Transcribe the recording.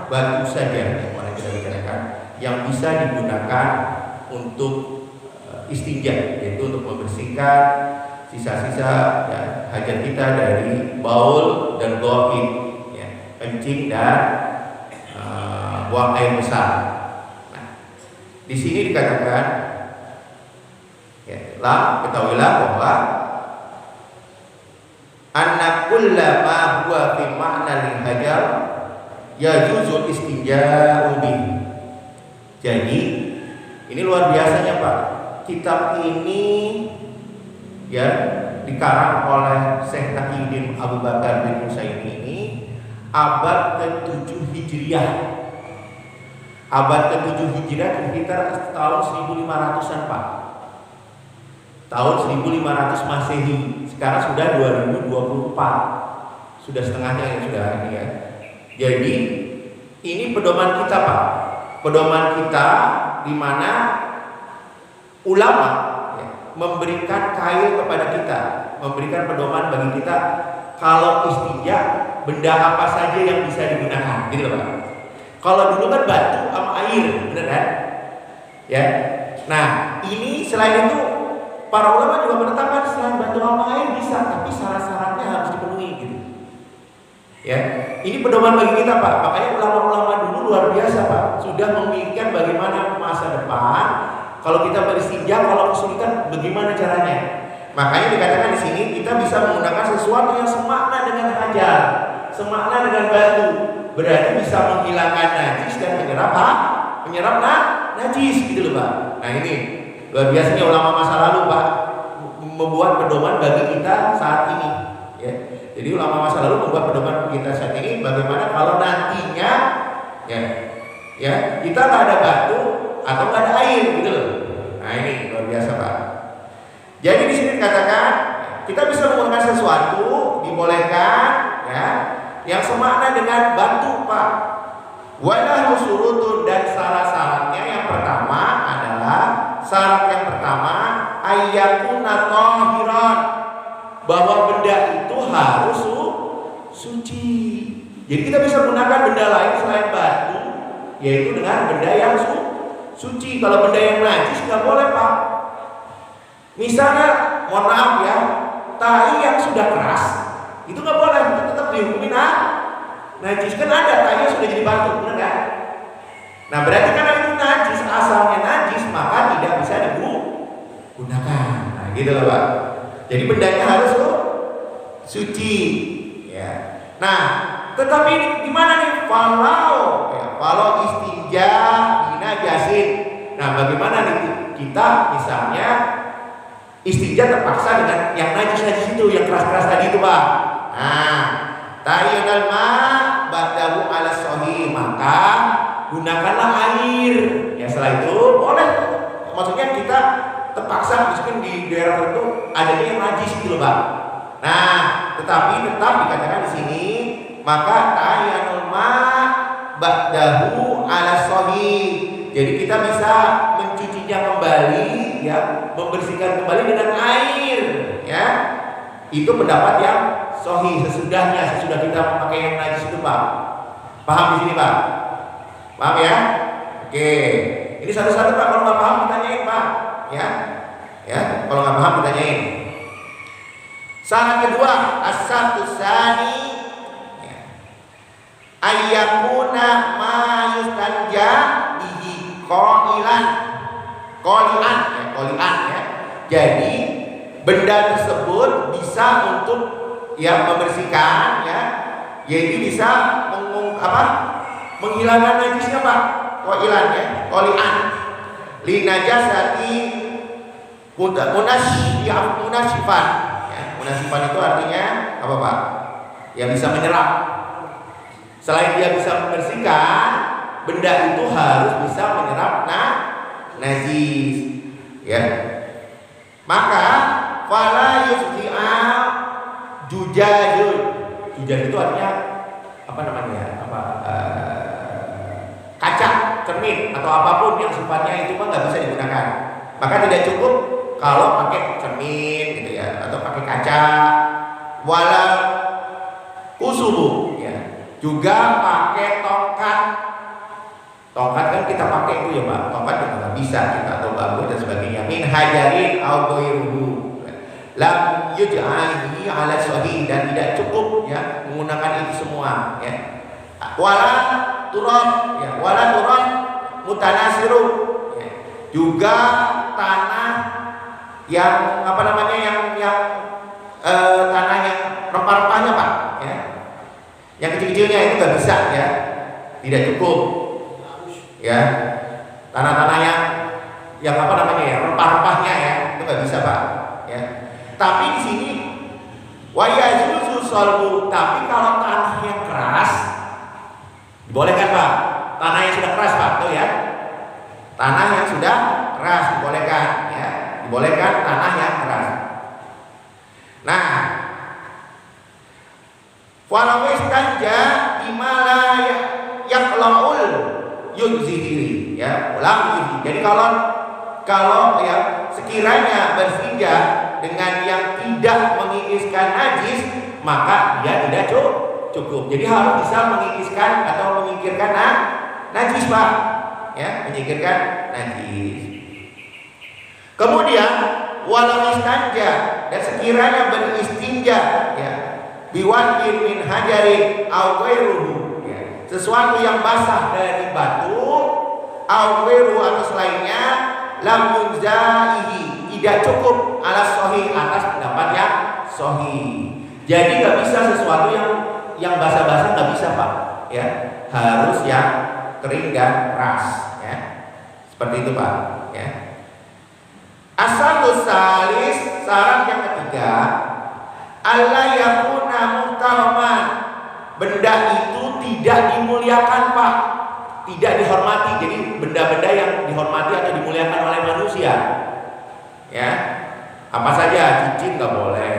batu saja yang mana kita bicarakan yang bisa digunakan untuk istinja, yaitu untuk membersihkan sisa-sisa ya, hajat kita dari baul dan goib, ya, kencing dan buang air besar. Nah, di sini dikatakan, ya, ketahuilah bahwa anna kulla ma huwa fi ma'na al-hajar yajuzul istinja'u bihi. Jadi ini luar biasanya Pak. Kitab ini ya dikarang oleh Syekh Taqiyuddin Abu Bakar bin Utsaimin ini abad ke-7 Hijriah. Abad ke-7 Hijriah sekitar tahun 1500-an Pak. Tahun 1500 Masehi. Sekarang sudah 2024. Sudah setengahnya ya, sudah ini ya. Jadi ini pedoman kita Pak. Pedoman kita di mana ulama ya, memberikan kail kepada kita, memberikan pedoman bagi kita kalau istinja benda apa saja yang bisa digunakan, gitu loh Pak. Kalau dulu kan batu sama air, bener kan? Ya. Nah, ini selain itu para ulama juga menetapkan selain batu sama air bisa, tapi syarat-syaratnya harus dipenuhi gitu. Ya, ini pedoman bagi kita Pak. Makanya ulama-ulama dulu luar biasa Pak, sudah memikirkan bagaimana masa depan kalau kita beristinja, kalau kesulitan bagaimana caranya. Makanya dikatakan di sini kita bisa menggunakan sesuatu yang semakna dengan hajar, semakna dengan batu, berarti bisa menghilangkan najis dan menyerap najis gitu loh Pak. Nah ini luar biasanya ulama masa lalu Pak membuat pedoman bagi kita saat ini. Ya. Jadi ulama masa lalu membuat pedoman kita saat ini bagaimana kalau nantinya ya kita nggak ada batu atau nggak ada air gitu loh. Nah ini luar biasa Pak. Jadi di sini dikatakan kita bisa menggunakan sesuatu dibolehkan ya yang semakna dengan batu Pak. Walahu surutun, dan syarat-syaratnya yang pertama adalah syarat yang pertama ayyakuna tahiran, bahwa benda itu harus suci. Jadi kita bisa menggunakan benda lain selain batu, yaitu dengan benda yang suci. Kalau benda yang najis nggak boleh Pak. Misalnya, mohon maaf ya, tai yang sudah keras itu nggak boleh, itu tetap dihukumi najis. Kan ada tai yang sudah jadi batu, benar kan? Nah berarti karena itu najis, asalnya najis, maka tidak bisa digunakan. Nah gitu loh Pak. Jadi bendanya harus suci. Ya. Nah, tetapi gimana nih? Kalau istinja binajasin. Nah, bagaimana nih kita misalnya istinja terpaksa dengan yang najis itu, yang keras-keras tadi itu Pak. Nah, tayyidal ma ba'dahu ala sahih, maka gunakanlah air. Ya setelah itu boleh. Maksudnya kita terpaksa mungkin di daerah tertentu adanya yang najis gitu loh Pak. Nah, tetapi tetap dikatakan di sini maka tayanul ma ba'dahu ala sahih. Jadi kita bisa mencucinya kembali ya, membersihkan kembali dengan air ya. Itu pendapat yang sahih sesudah kita memakai yang najis itu Pak. Paham di sini Pak? Paham ya? Oke. Ini satu-satu Pak, kalau nggak paham ditanyain Pak. Ya, kalau nggak paham ditanyain. Syarat kedua, as-syartu tsani ayyakuna ma yustanja bihi qalian ya. Jadi benda tersebut bisa untuk ya membersihkan ya. Jadi bisa menghilangkan najisnya Pak. Qalian ya, qalian. Li najasati munasifan. Ya, munasifan itu artinya apa Pak? Yang bisa menyerap. Selain dia bisa membersihkan, benda itu harus bisa menyerap najis. Ya. Maka fala yusji'a jujajun. Jujaj itu artinya apa namanya? Kaca, cermin atau apapun yang sifatnya itu nggak bisa digunakan. Maka tidak cukup kalau pakai cermin gitu ya, atau pakai kaca. Wala usubu ya. Juga pakai tongkat Tongkat kan kita pakai itu ya Pak. Tongkat juga nggak bisa kita atau bambu dan sebagainya. Min hajarin au ghairuhu. Lam yuj'ali ala sahih, dan tidak cukup ya menggunakan itu semua ya. Wala turab ya, wala turab mutanasiru ya. Juga tanah yang apa namanya yang tanah yang rempah-rempahnya Pak ya. Yang kecil-kecilnya itu nggak bisa ya. Tidak cukup. Ya, tanah-tanah yang apa namanya ya, rempah-rempahnya ya, itu nggak bisa Pak. Ya, tapi di sini wayajuzu solbu. Tapi kalau tanah yang keras, dibolehkan Pak. Tanah yang sudah keras Pak, tuh ya. Tanah yang sudah keras dibolehkan, ya, dibolehkan tanah yang keras. Nah, walau istanja bimala yaqlaul yujzihiri ya, ulang yujzi. Jadi kalau ya sekiranya berstinja dengan yang tidak mengikiskan najis, maka dia tidak cukup. Jadi harus bisa mengikiskan atau menyingkirkan najis Pak ya, menyingkirkan najis. Kemudian walau istanja, dan sekiranya beristinja ya, biwadin min hajarin au ghairuhu, sesuatu yang basah dari batu, awiru atau selainnya, lam yunzaihi, tidak cukup ala sahih, atas pendapat yang sahih. Jadi nggak bisa sesuatu yang basah-basah, nggak bisa Pak ya, harus yang kering dan keras ya, seperti itu Pak ya. Asalus salis, syarat yang ketiga, alla yakuna muhtaraman, benda itu tidak dimuliakan Pak, tidak dihormati. Jadi benda-benda yang dihormati atau dimuliakan oleh manusia ya, apa saja, cincin nggak boleh,